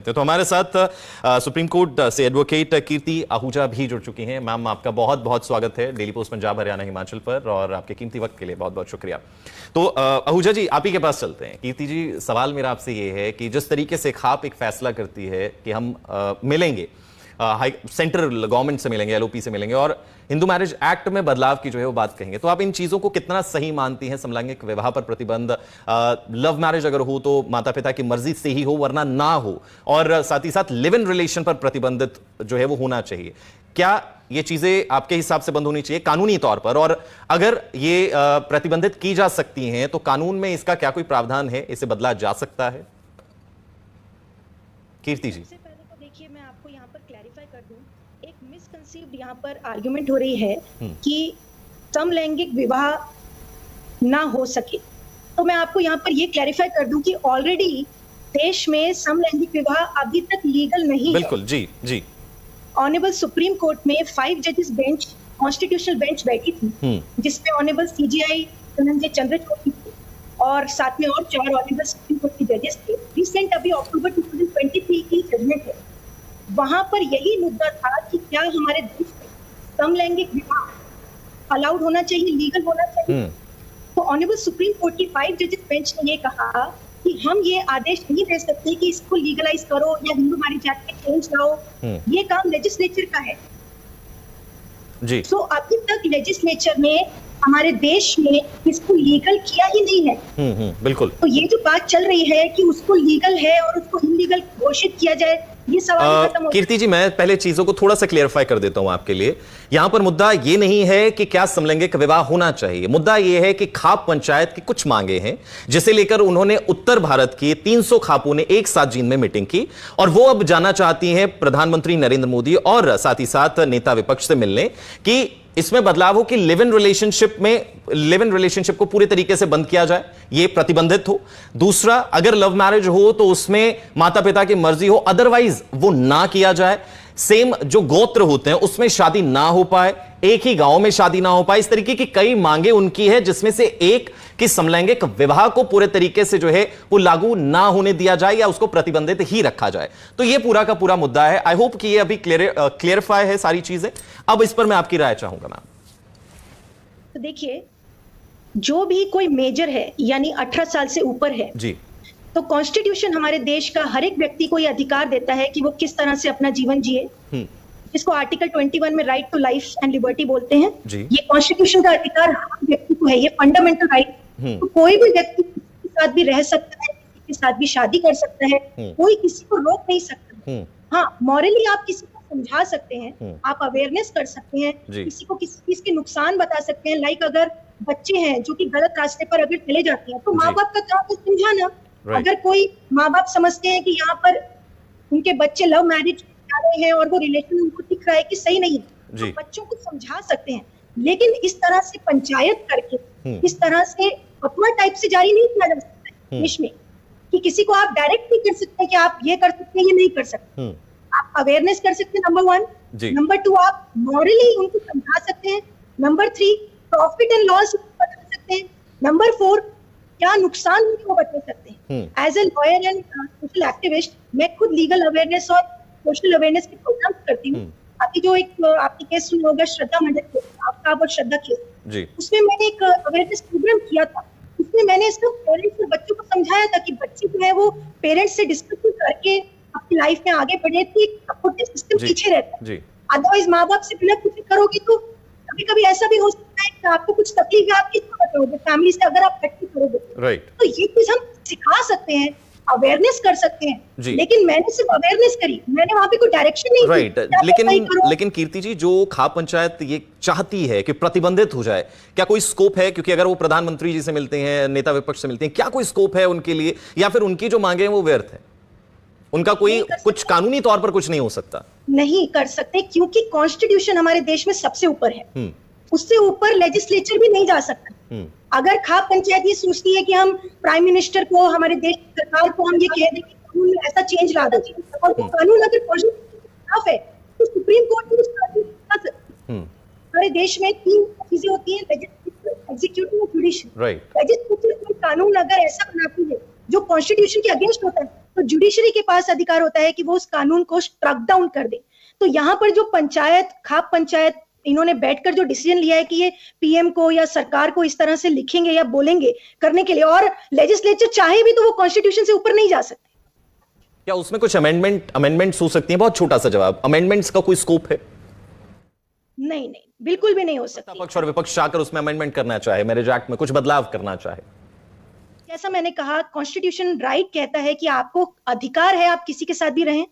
तो हमारे साथ सुप्रीम कोर्ट से एडवोकेट कीर्ति आहूजा भी जुड़ चुकी हैं। मैम, आपका बहुत बहुत स्वागत है डेली पोस्ट पंजाब हरियाणा हिमाचल पर, और आपके कीमती वक्त के लिए बहुत बहुत शुक्रिया। तो आहूजा जी, आप ही के पास चलते हैं। कीर्ति जी, सवाल मेरा आपसे ये है कि जिस तरीके से खाप एक फैसला करती है कि हम मिलेंगे, सेंट्रल गवर्नमेंट से मिलेंगे, एलओपी से मिलेंगे और हिंदू मैरिज एक्ट में बदलाव की जो है वो बात कहेंगे, तो आप इन चीजों को कितना सही मानती हैं? समलैंगिक विवाह पर प्रतिबंध, लव मैरिज अगर हो तो माता पिता की मर्जी से ही हो वरना ना हो, और साथ ही साथ लिव इन रिलेशन पर प्रतिबंधित जो है वो होना चाहिए। क्या ये चीजें आपके हिसाब से बंद होनी चाहिए कानूनी तौर पर? और अगर ये प्रतिबंधित की जा सकती हैं तो कानून में इसका क्या कोई प्रावधान है, इसे बदला जा सकता है? कीर्ति जी, देखिए, मैं आपको यहाँ पर क्लैरिफाई कर दूं, एक मिसकंसीव्ड यहाँ पर आर्गुमेंट हो रही है कि समलैंगिक विवाह ना हो सके। तो मैं आपको यहाँ पर ये क्लैरिफाई कर दूं कि ऑलरेडी देश में समलैंगिक विवाह अभी तक लीगल नहीं बिल्कुल है। जी जी। ऑनेबल सुप्रीम कोर्ट में 5 जजेस बेंच, कॉन्स्टिट्यूशनल बेंच बैठी थी, जिसमें ऑनेबल सीजीआई धनंजय चंद्रचूड़ और साथ में और 4 ऑनेबल सुप्रीम कोर्ट के जजेस थे। रिसेंट अभी अक्टूबर 2023 की जजमेंट है। वहां पर यही मुद्दा था कि क्या हमारे देश में समलैंगिक विवाह अलाउड होना चाहिए, लीगल होना चाहिए। तो ऑनेबल सुप्रीम कोर्ट की 5 जजेस बेंच ने ये कहा कि हम ये आदेश नहीं दे सकते कि इसको लीगलाइज करो या हिंदू मैरिज एक्ट में चेंज लाओ, ये काम लेजिस्लेचर का है जी। तो अभी तक लेजिस्लेचर ने हमारे देश में इसको लीगल किया ही नहीं है। बिल्कुल। तो ये जो बात चल रही है कि उसको लीगल है और उसको इलीगल घोषित किया जाए, ये सवाल खत्म हो। कीर्ति जी, मैं पहले चीजों को थोड़ा सा क्लियरिफाई कर देता हूं आपके लिए। यहां पर मुद्दा ये नहीं है कि क्या समलैंगिक विवाह होना चाहिए, मुद्दा ये है कि खाप पंचायत की कुछ मांगे हैं जिसे लेकर उन्होंने उत्तर भारत की 300 खापों ने एक साथ जींद में मीटिंग की, और वो अब जाना चाहती हैं प्रधानमंत्री नरेंद्र मोदी और साथ ही साथ नेता विपक्ष से मिलने कि इसमें बदलाव हो कि लिव इन रिलेशनशिप को पूरे तरीके से बंद किया जाए, ये प्रतिबंधित हो। दूसरा, अगर लव मैरिज हो तो उसमें माता पिता की मर्जी हो, अदरवाइज वो ना किया जाए। सेम जो गोत्र होते हैं उसमें शादी ना हो पाए, एक ही गांव में शादी ना हो पाए। इस तरीके की कई मांगे उनकी है, जिसमें से एक कि समलैंगिक विवाह को पूरे तरीके से जो है वो लागू ना होने दिया जाए या उसको प्रतिबंधित ही रखा जाए। तो ये पूरा का पूरा मुद्दा है। आई होप कि ये अभी क्लियरिफाई है सारी चीजें। अब इस पर मैं आपकी राय चाहूंगा मैम। तो देखिए, जो भी कोई मेजर है यानी 18 साल से ऊपर है जी, तो कॉन्स्टिट्यूशन हमारे देश का हर एक व्यक्ति को यह अधिकार देता है कि वो किस तरह से अपना जीवन जिए, जिसको आर्टिकल 21 में right to life and liberty बोलते हैं। ये कॉन्स्टिट्यूशन का अधिकार हर व्यक्ति को है, ये फंडामेंटल राइट। तो कोई भी व्यक्ति किसी के साथ भी रह सकता है, किसी के साथ भी शादी कर सकता है, कोई किसी को रोक नहीं सकता। हाँ, मॉरली आप किसी को समझा सकते हैं, आप अवेयरनेस कर सकते हैं, किसी को किसी चीज के नुकसान बता सकते हैं। लाइक अगर बच्चे हैं जो कि गलत रास्ते पर अगर चले जाते हैं तो माँ बाप का काम है समझाना। अगर कोई माँ बाप समझते हैं कि यहाँ पर उनके बच्चे लव मैरिज कर रहे हैं और वो रिलेशन उनको दिख रहा है कि सही नहीं है, तो बच्चों को समझा सकते हैं। लेकिन इस तरह से पंचायत करके, इस तरह से फतवा टाइप से जारी नहीं किया जा सकता है देश में कि किसी को आप डायरेक्ट नहीं कर सकते कि आप ये कर सकते हैं, ये नहीं कर सकते। आप अवेयरनेस कर सकते हैं, नंबर 1। नंबर 2, आप मॉरली उनको समझा सकते हैं। नंबर 3, प्रॉफिट एंड लॉस बता सकते हैं। नंबर 4, क्या नुकसान होंगे वो बता सकते हैं। As a lawyer and social activist, मैं खुद लीगल अवेयरनेस और सोशल अवेयरनेस के प्रोग्राम करती हूँ। अभी जो एक आपकी केस सुना होगा, श्रद्धा मंडल केस, आपका और श्रद्धा केस, उसमें मैंने एक अवेयरनेस प्रोग्राम किया था। उसमें मैंने इसको पेरेंट्स और बच्चों को समझाया था कि बच्चे जो है वो पेरेंट्स से डिस्कशन करके अपनी लाइफ में आगे बढ़े, तो एक सपोर्टिव सिस्टम पीछे रहता है। अदरवाइज माँ बाप से बिना कुछ करोगे तो कभी कभी ऐसा भी हो सकता है कि आपको कुछ तकलीफ है, आप किसको बताओगे? फैमिली से अगर आप हट के करोगे। तो ये चीज हम सिखा सकते हैं, अवेयरनेस कर सकते हैं, लेकिन मैंने सिर्फ अवेयरनेस करी, मैंने वहां पे कोई डायरेक्शन नहीं दी। लेकिन कीर्ति जी, जो खाप पंचायत ये चाहती है कि प्रतिबंधित हो जाए, क्या कोई स्कोप है? क्योंकि अगर वो प्रधानमंत्री जी से मिलते हैं, नेता विपक्ष से मिलते हैं, क्या कोई स्कोप है उनके लिए, या फिर उनकी जो मांगे हैं वो व्यर्थ है? उनका कोई कुछ कानूनी तौर पर कुछ नहीं हो सकता? नहीं कर सकते, क्योंकि कॉन्स्टिट्यूशन हमारे देश में सबसे ऊपर है। उससे ऊपर लेजिस्लेचर भी नहीं जा सकता। अगर खाप पंचायत ये सोचती है कि हम प्राइम मिनिस्टर को, हमारे देश की सरकार को हम ये कह दें कि कानून में ऐसा चेंज ला दो, और वो कानून अगर खिलाफ है तो सुप्रीम कोर्ट में हमारे देश में 3 चीजें होती हैं, लेजिस्लेचर, एग्जीक्यूटिव और जुडिशियल। लेजिस्लेचर कोई कानून अगर ऐसा बनाती है जो कॉन्स्टिट्यूशन के अगेंस्ट होता है तो जुडिशरी के पास अधिकार होता है कि वो उस कानून को स्ट्रक डाउन कर दे। तो यहाँ पर जो पंचायत, खाप पंचायत, इन्होंने बैठकर जो डिसीजन लिया है कि ये पीएम को या सरकार को इस तरह से लिखेंगे या बोलेंगे करने के लिए, और लेजिस्लेचर चाहे भी तो वो कॉन्स्टिट्यूशन से ऊपर नहीं जा सकते। क्या उसमें कुछ अमेंडमेंट्स हो सकती हैं? बहुत छोटा सा जवाब, अमेंडमेंट्स का कोई स्कोप है? नहीं नहीं, बिल्कुल भी नहीं हो सकती। पक्ष और विपक्ष आकर उसमें अमेंडमेंट करना चाहे, मैरिज एक्ट में कुछ बदलाव करना चाहे, जैसा मैंने कहा, कॉन्स्टिट्यूशन राइट कहता है कि आपको अधिकार है आप किसी के साथ भी रहें,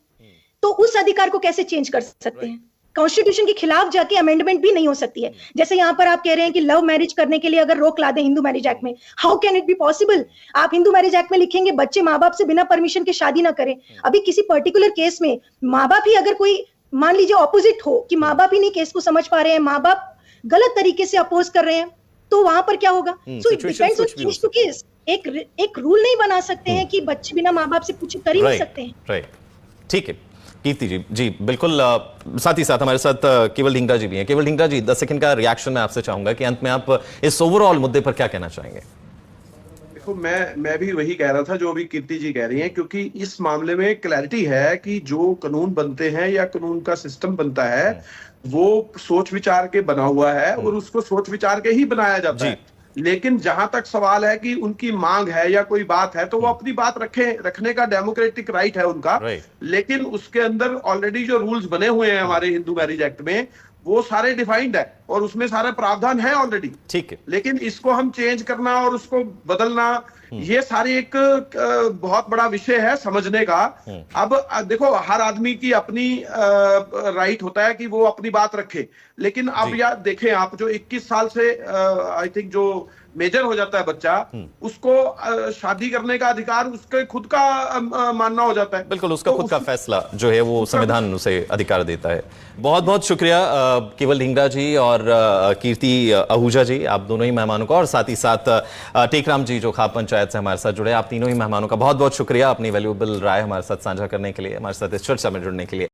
तो उस अधिकार को कैसे चेंज कर सकते हैं? कॉन्स्टिट्यूशन के खिलाफ जाके अमेंडमेंट भी नहीं हो सकती है। जैसे यहाँ पर आप कह रहे हैं कि लव मैरिज करने के लिए अगर रोक ला दें हिंदू मैरिज एक्ट में, how can it be possible? आप हिंदू मैरिज एक्ट में लिखेंगे बच्चे माँ बाप से बिना परमिशन के शादी ना करें। अभी किसी पर्टिकुलर केस में माँ बाप ही अगर कोई, मान लीजिए ऑपोजिट हो कि माँ बाप ही नहीं केस को समझ पा रहे हैं, माँ बाप गलत तरीके से अपोज कर रहे हैं, तो वहां पर क्या होगा? So it depends on case to case. एक रूल नहीं बना सकते हैं कि बच्चे बिना माँ बाप से पूछे कर ही नहीं सकते हैं। राइट, ठीक है कीर्ति जी। जी बिल्कुल। साथ ही साथ हमारे साथ केवल ढींगरा जी भी हैं। केवल ढींगरा जी, 10 सेकंड का रिएक्शन मैं आपसे चाहूंगा कि अंत में आप इस ओवरऑल मुद्दे पर क्या कहना चाहेंगे? देखो, मैं भी वही कह रहा था जो अभी कीर्ति जी कह रही हैं, क्योंकि इस मामले में क्लैरिटी है कि जो कानून बनते हैं या कानून का सिस्टम बनता है वो सोच विचार के बना हुआ है और उसको सोच विचार के ही बनाया जाता है। लेकिन जहां तक सवाल है कि उनकी मांग है या कोई बात है, तो वो अपनी बात रखने का डेमोक्रेटिक राइट है उनका। लेकिन उसके अंदर ऑलरेडी जो रूल्स बने हुए हैं हमारे हिंदू मैरिज एक्ट में, वो सारे डिफाइंड है और उसमें सारे प्रावधान है ऑलरेडी। ठीक है, लेकिन इसको हम चेंज करना और उसको बदलना, ये सारी एक बहुत बड़ा विषय है समझने का। अब देखो, हर आदमी की अपनी राइट होता है कि वो अपनी बात रखे, लेकिन अब यार देखें आप, जो 21 साल से आई थिंक जो मेजर हो जाता है बच्चा, उसको शादी करने का अधिकार उसके खुद का मानना हो जाता है। बिल्कुल, उसका खुद का फैसला जो है वो संविधान उसे अधिकार देता है। बहुत बहुत शुक्रिया केवल ढींगरा जी और कीर्ति आहूजा जी, आप दोनों ही मेहमानों का, और साथ ही साथ टेकराम जी जो खाप पंचायत से हमारे साथ जुड़े, आप तीनों ही मेहमानों का बहुत बहुत शुक्रिया अपनी वैल्यूएबल राय हमारे साथ साझा करने के लिए, हमारे साथ इस चर्चा में जुड़ने के लिए।